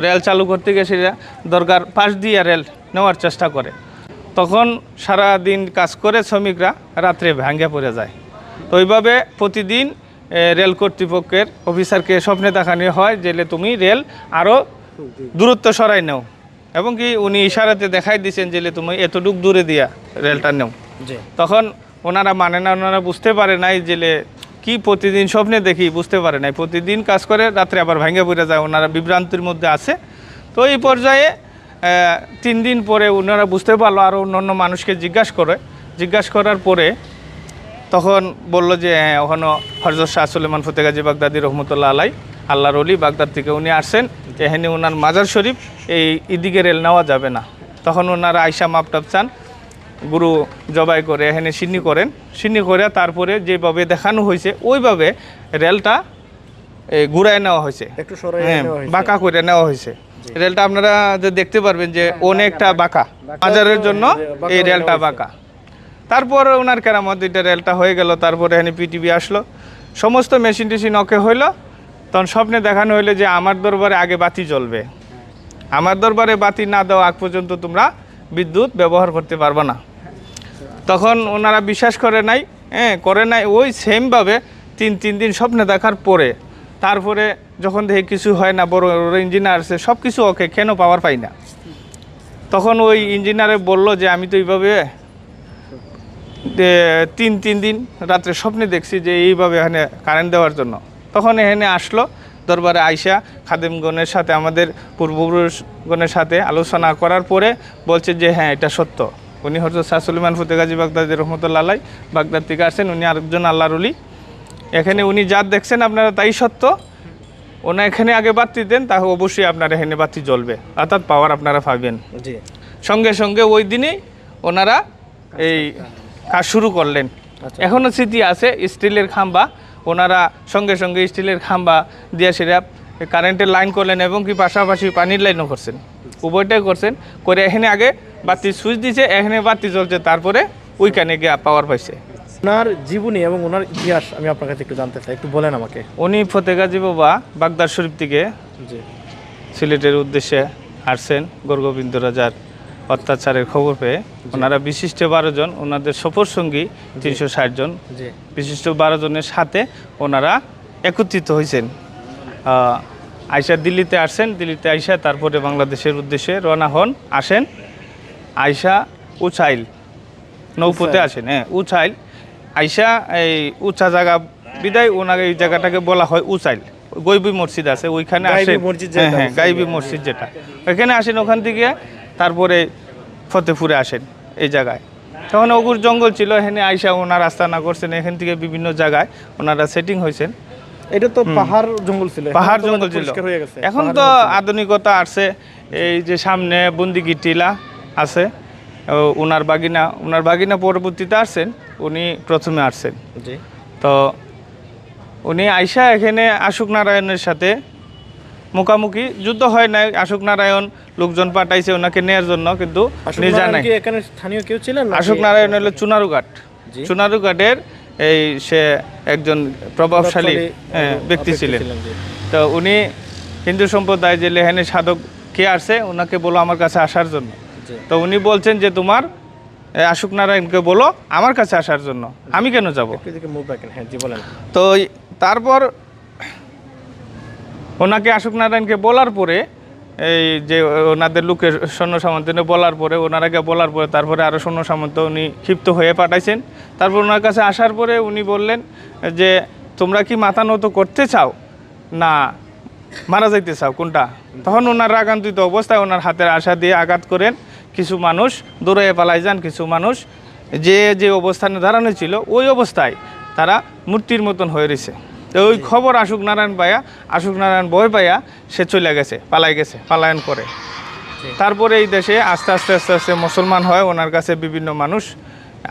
Rail চালু করতে গিয়ে সেটা দরকার পাশ দিয়ে রেল নেওয়ার চেষ্টা করে, তখন সারা দিন কাজ করে শ্রমিকরা রাত্রে ভাঙ্গে পড়ে যায়। তো ওইভাবে প্রতিদিন রেল কর্তৃপক্ষের অফিসারকে স্বপ্নে দেখানো হয় যে তুমি রেল আরও দূরত্ব সরাই নাও, এবং কি উনি ইশারাতে দেখাই দিয়েছেন যে তুমি এতটুক দূরে দিয়া রেলটা নেও। তখন ওনারা মানে না, ওনারা বুঝতে পারে নাই যে কি প্রতিদিন স্বপ্নে দেখি, বুঝতে পারে নাই, প্রতিদিন কাজ করে রাত্রে আবার ভেঙে পড়ে যায়, ওনারা বিভ্রান্তির মধ্যে আছে। তো এই পর্যায়ে 3 দিন পরে ওনারা বুঝতে পারলো, আরও অন্য মানুষকে জিজ্ঞাসা করার পরে তখন বলল যে হ্যাঁ, ওখানে হযরত শাহ সুলেমান ফতেগাজী বাগদাদী রহমতুল্লাহ আলাই আল্লাহর ওলি, বাগদাদ থেকে উনি আসছেন, এখানে ওনার মাজার শরীফ, এই এদিকে রেল নেওয়া যাবে না। তখন ওনারা আইসা মাপটাপ চান, গুরু জবাই করে এখানে সিন্নি করে তারপরে যেভাবে দেখানো হয়েছে ওইভাবে রেলটা ঘুরায় নেওয়া হয়েছে, একটু হ্যাঁ বাঁকা করে নেওয়া হয়েছে। রেলটা আপনারা যে দেখতে পারবেন যে অনেকটা বাঁকা, মাজারের জন্য এই রেলটা বাঁকা। তারপর ওনার কেরামত এটা রেলটা হয়ে গেল। তারপরে এখানে পিটিভি আসলো, সমস্ত মেশিন টেশিন ওকে হইলো। তখন স্বপ্নে দেখানো হইলো যে আমার দরবারে আগে বাতি জ্বলবে, আমার দরবারে বাতি না দেওয়া আগ পর্যন্ত তোমরা বিদ্যুৎ ব্যবহার করতে পারবে না। তখন ওনারা বিশ্বাস করে নাই, ওই সেমভাবে তিন দিন স্বপ্নে দেখার পরে তারপরে যখন দেখে কিছু হয় না, বড় ইঞ্জিনিয়ার আছে, সব কিছু ওকে, কেন পাওয়ার পাই না। তখন ওই ইঞ্জিনিয়ারে বলল যে আমি তো এইভাবে 3 দিন রাত্রে স্বপ্নে দেখছি যে এইভাবে এখানে কারেন্ট দেওয়ার জন্য। তখন এখানে আসলো দরবারে আইসা খাদেমগণের সাথে, আমাদের পূর্বপুরুষগণের সাথে আলোচনা করার পরে বলছে যে হ্যাঁ এটা সত্য। উনি হযরত শাহ সুলেমান ফতেগাজী বাগদাদী রহমতুল্লাহ আলাই বাগদাদ থেকে আসছেন, উনি আরেকজন আল্লাহর ওলি। এখানে উনি যা দেখছেন আপনারা তাই সত্য। ওনা এখানে আগে বাতি দেন, তাহলে অবশ্যই আপনার এখানে বাতি জ্বলবে, অর্থাৎ পাওয়ার আপনারা পাবেন। সঙ্গে সঙ্গে ওই দিনেই ওনারা এই কাজ শুরু করলেন। এখনও স্মৃতি আছে, স্টিলের খাম্বা, ওনারা সঙ্গে সঙ্গে স্টিলের খাম্বা দিয়ে সেটা কারেন্টের লাইন করলেন, এবং কি পাশাপাশি পানির লাইনও করছেন, উভয়টাই করছেন। করে এখানে আগে বাতি সুইচ দিয়েছে, এখানে বাতি জ্বলছে, তারপরে ওইখানে গিয়ে পাওয়ার পাইছে। ওনার জীবনী এবং ওনার ইতিহাস আমি আপনার কাছে একটু জানতে চাই, একটু বলেন আমাকে। উনি ফতেগাজী বাবা বাগদাদ শরীফ থেকে সিলেটের উদ্দেশ্যে আসছেন গোরগোবিন্দ রাজার অত্যাচারের খবর পেয়ে। ওনারা বিশিষ্ট 12 জন, ওনাদের সফর সঙ্গী 360 জন, বিশিষ্ট 12 জনের সাথে ওনারা একত্রিত হয়েছেন। আইসা দিল্লিতে আসছেন, দিল্লিতে আইসা তারপরে বাংলাদেশের উদ্দেশ্যে রওনা হন, আসেন। আইসা উচাইল নৌপথে আসেন, উচাইল আইসা এই উঁচা জায়গা বিদায় ওনাকে এই জায়গাটাকে বলা হয় উচাইল। গাইবী মসজিদ আছে ওইখানে আসেন, হ্যাঁ গাইবী মসজিদ যেটা, ওইখানে আসেন। ওখান থেকে তারপরে ফতেপুরে আসেন এই জায়গায়। তখন অগুর জঙ্গল ছিল, এখানে আইসা ওনার আস্তানা করছেন, এখান থেকে বিভিন্ন জায়গায় ওনারা সেটিং হয়েছেন। এটা তো পাহাড় জঙ্গল ছিল, এখন তো আধুনিকতা আসছে। এই যে সামনে বন্দিগি টিলা আছে, ওনার বাগিনা পরবর্তীতে আসছেন, উনি প্রথমে আসছেন। তো উনি আইসা এখানে আশুক নারায়ণের সাথে মুখামুখি, যুদ্ধ হয় নাই, আশুক নারায়ণ লোকজন পাঠাইছে ওনাকে নেয়ার জন্য, কিন্তু নিজা নাই। এখানে স্থানীয় কেউ ছিলেন? আশুক নারায়ণ হলো চুনারুঘাটের এই সে একজন প্রভাবশালী ব্যক্তি ছিলেন। তো উনি হিন্দু সম্প্রদায় যে লেহানে সাধক কে আসছে, ওনাকে বলো আমার কাছে আসার জন্য। তো উনি বলছেন যে তোমার আশুক নারায়ণকে বলো আমার কাছে আসার জন্য, আমি কেন যাব। তো তারপর ওনাকে আশুক নারায়ণকে বলার পরে, এই যে ওনাদের লোকের সৈন্য সামন্ত বলার পরে, ওনারাকে বলার পরে তারপরে আরও সৈন্য সামন্ত উনি ক্ষিপ্ত হয়ে পাঠাইছেন। তারপর ওনার কাছে আসার পরে উনি বললেন যে তোমরা কি মাথা নত করতে চাও না মারা যাইতে চাও, কোনটা? তখন ওনার রাগান্বিত অবস্থায় ওনার হাতের আশা দিয়ে আঘাত করেন। কিছু মানুষ দৌড়ে পালাই যান, কিছু মানুষ যে অবস্থানে দাঁড়ানো ছিল ওই অবস্থায় তারা মূর্তির মতন হয়ে রয়েছে। তো ওই খবর আশুক নারায়ণ ভয় পাইয়া সে চলে গেছে, পালায়ন করে। তারপরে এই দেশে আস্তে আস্তে মুসলমান হয়। ওনার কাছে বিভিন্ন মানুষ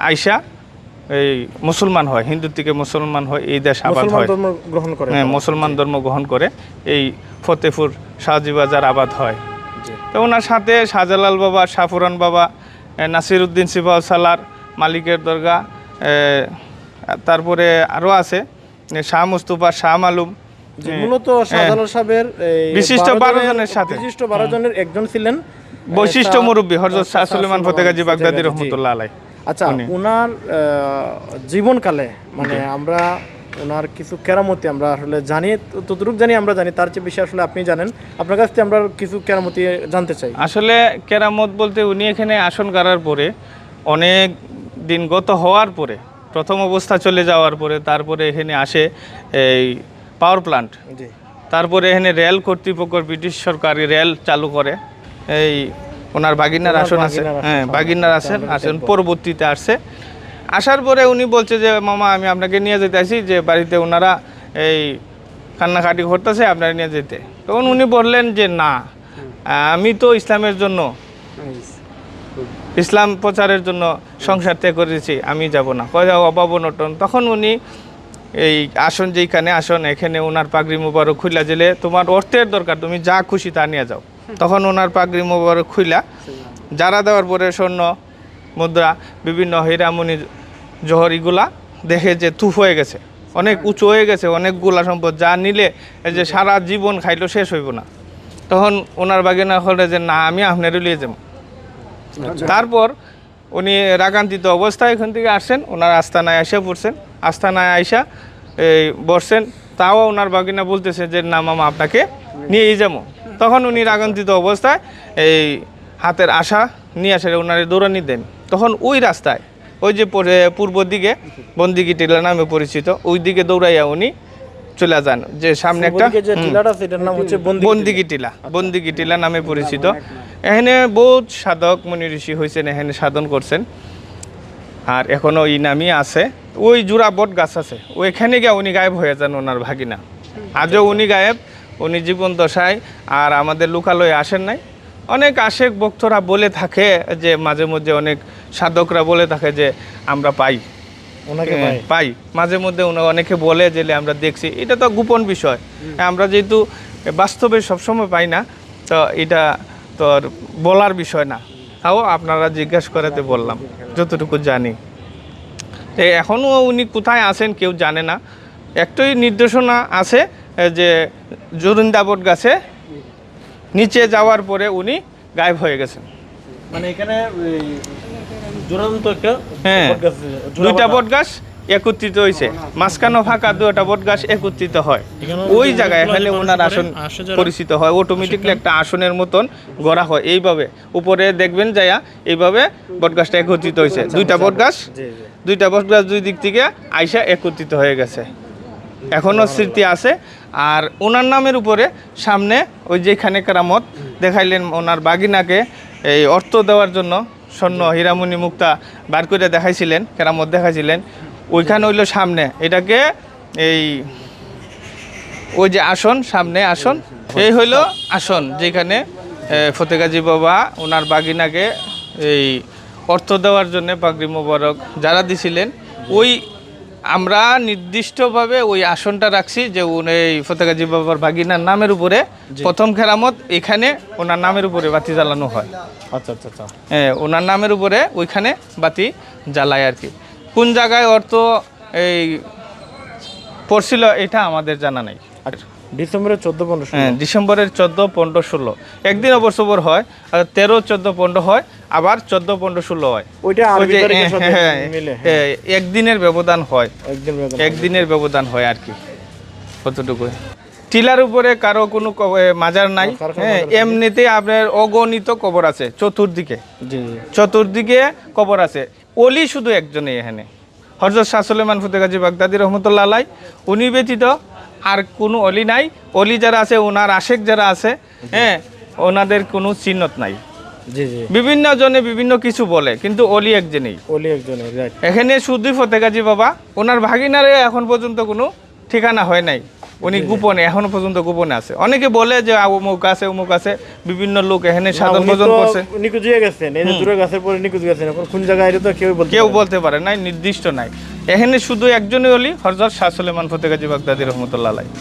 আইসা এই মুসলমান হয়, হিন্দু থেকে মুসলমান হয়, এই দেশ আবাদ হয়, মুসলমান ধর্ম গ্রহণ করে এই ফতেপুর শাহজিবাজার আবাদ হয়। তো ওনার সাথে শাহজালাল বাবা, শাহপুরান বাবা, নাসির উদ্দিন সিপাহ সালার, মালিকের দরগা, তারপরে আরও আছে শাহ মুস্তফা, শাহ মালুম, যে মূলত শাহজালাল সাহেবের এই বিশিষ্ট 12 জনের সাথে বিশিষ্ট 12 জনের একজন ছিলেন বৈশিষ্ট্য মুরব্বী হযরত শাহ সুলেমান ফতেগাজী বাগদাদী রহমাতুল্লাহ আলাইহি। আচ্ছা, ওনার জীবনকালে মানে আমরা ওনার কিছু কেরামতি আমরা আসলে জানি, ততটুকু জানি আমরা জানি, তার চেয়ে বেশি আসলে আপনি জানেন, আপনার কাছ থেকে আমরা কিছু কেরামতি জানতে চাই। আসলে কেরামত বলতে উনি এখানে আসন গাড়ার পরে অনেক দিন গত হওয়ার পরে প্রথম অবস্থা চলে যাওয়ার পরে তারপরে এখানে আসে এই পাওয়ার প্লান্ট, জি, তারপরে এখানে রেল কর্তৃপক্ষ ব্রিটিশ সরকারি রেল চালু করে। এই ওনার বাগিনার আসন আছে, হ্যাঁ বাগিনার আসন পরবর্তীতে আসছে। আসার পরে উনি বলছে যে মামা আমি আপনাকে নিয়ে যেতে আসি, যে বাড়িতে ওনারা এই কান্নাকাটি করতেছে আপনারা নিয়ে যেতে। তখন উনি বললেন যে না, আমি তো ইসলামের জন্য, ইসলাম প্রচারের জন্য সংসার ত্যাগ করেছি, আমি যাব না, কয় অভাব অনটন। তখন উনি এই আসন যেইখানে আসন এখানে ওনার পাগড়ি মুবারক খুইলা জেলে তোমার অর্থের দরকার, তুমি যা খুশি তা নিয়ে যাও। তখন ওনার পাগড়ি মুবারক খুইলা যারা দেওয়ার পরে স্বর্ণ মুদ্রা বিভিন্ন হীরামণি জহর এগুলা দেখে যে তুফ হয়ে গেছে, অনেক উঁচু হয়ে গেছে, অনেকগুলা সম্পদ যা নিলে এই যে সারা জীবন খাইলেও শেষ হইব না। তখন ওনার বাগিনা হলে যে না আমি আপনার লিয়ে যাব। তারপর উনি রাগান্বিত অবস্থায় এখান থেকে আসছেন, ওনার আস্তানায় এসে পড়ছেন, আস্তানায় আইসা এই বসছেন। তাও ওনার বাগিনা বলতেছে যে না মামা আপনাকে নিয়েই যাবো। তখন উনি রাগান্বিত অবস্থায় এই হাতের আশা নিয়ে আসে ওনারে দৌড়ানি দেন। তখন ওই রাস্তায় ওই যে পূর্ব দিকে বন্দিগি টিলা নামে পরিচিত, ওই দিকে দৌড়াইয়া উনি চলে যান। যে সামনে একটা বন্দিগি টিলা, বন্দিগি টিলা নামে পরিচিত। এখানে বহুত সাধক মুনি ঋষি হয়েছেন, এখানে সাধন করছেন, আর এখনো এই নামই আছে। ওই জোড়া বট গাছ আছে, ওইখানে গিয়ে উনি গায়েব হয়ে যান ওনার ভাগিনা। আজও উনি গায়েব, উনি জীবন দশায় আর আমাদের লোকালয়ে আসেন নাই। অনেক আশেক ভক্তরা বলে থাকে যে মাঝে মধ্যে অনেক সাধকরা বলে থাকে যে আমরা পাই, পাই মাঝে মধ্যে অনেকে বলে যে আমরা দেখছি। এটা তো গোপন বিষয়, আমরা যেহেতু বাস্তবে সবসময় পাই না, তো এটা তো আর বলার বিষয় না। তাও আপনারা জিজ্ঞাসা করাতে বললাম যতটুকু জানি। এখনও উনি কোথায় আছেন কেউ জানে না। একটাই নির্দেশনা আছে যে জরিন্দাবট গাছে নিচে যাওয়ার পরে উনি গায়েব হয়ে গেছেন। মানে এখানে জোরান্ত একটা হ্যাঁ দুইটা বট গাছ একত্রিত হয়েছে, মাঝখানে ফাঁকা দুটা বট গাছ একত্রিত হয় ওই জায়গায়, এখানে ওনার আসন পরিচিত হয়। অটোমেটিকলি একটা আসনের মতন গড়া হয় এইভাবে, উপরে দেখবেন যাইয়া এইভাবে বট গাছটা একত্রিত হয়েছে। দুইটা বট গাছ দুই দিক থেকে আইসা একত্রিত হয়ে গেছে, এখনও স্মৃতি আছে। আর ওনার নামের উপরে সামনে ওই যেখানে কেরামত দেখাইলেন ওনার বাগিনাকে এই অর্থ দেওয়ার জন্য স্বর্ণ হীরামণি মুক্তা বার করে দেখাইছিলেন, কেরামত দেখাইছিলেন, ওইখানে হইল সামনে এটাকে এই ওই যে আসন, সামনে আসন, এই হইল আসন যেখানে ফতেগাজী বাবা ওনার বাগিনাকে এই অর্থ দেওয়ার জন্য পাগড়ি মোবারক যারা দিছিলেন, ওই আমরা নির্দিষ্টভাবে ওই আসনটা রাখছি যে এই ফতেগাজী বাবার বাগিনার নামের উপরে প্রথম কেরামত এখানে ওনার নামের উপরে বাতি জ্বালানো হয়। আচ্ছা আচ্ছা আচ্ছা, হ্যাঁ ওনার নামের উপরে ওইখানে বাতি জ্বালায় আর কি। কোন জায়গায় অর্থ এই পড়ছিল এটা আমাদের জানা নেই। ডিসেম্বরের 14-15, হ্যাঁ ডিসেম্বরের 14, 15, 16 একদিন অবসর হয়, আর 13, 14, 15 হয়, আবার 14, 15, 16 হয়। ওইটা একদিনের ব্যবধান হয়, একদিনের ব্যবধান হয় আর কি, কতটুকু। টিলার উপরে কারো কোনো মাজার নাই, হ্যাঁ এমনিতে আপনার অগণিত কবর আছে চতুর্দিকে কবর আছে। অলি শুধু একজনই এখানে, হযরত শাহ সুলেমান ফতেগাজী বাগদাদী রহমতুল্লাহ আলাইহি, উনি ব্যতীত আর কোনো অলি নাই। অলি যারা আছে ওনার আশেক যারা আছে, হ্যাঁ ওনাদের কোনো চিহ্নত নাই। বিভিন্ন জনে বিভিন্ন কিছু বলে, কিন্তু অলি একজনই, এখানে শুধু ফতেগাজী বাবা। ওনার ভাগিনারে এখন পর্যন্ত কোনো ঠিকানা হয় নাই, উনি গোপনে এখনো পর্যন্ত গোপনে আছে। অনেকে বলে যে অমুক আছে, বিভিন্ন লোক এখানে সাধন ভোজন করছে, নিখোঁজ হয়ে গেছেন, এই যে দূরে গাছের পরে নিখোঁজ গেছেন, এখন কোন জায়গায় এটা তো কেউ বলতে পারে নাই, নির্দিষ্ট নাই। এখানে শুধু একজনই অলি, হযরত শাহ সুলেমান ফতেগাজী বাগদাদী রহমতুল্লাহ আলাইহি।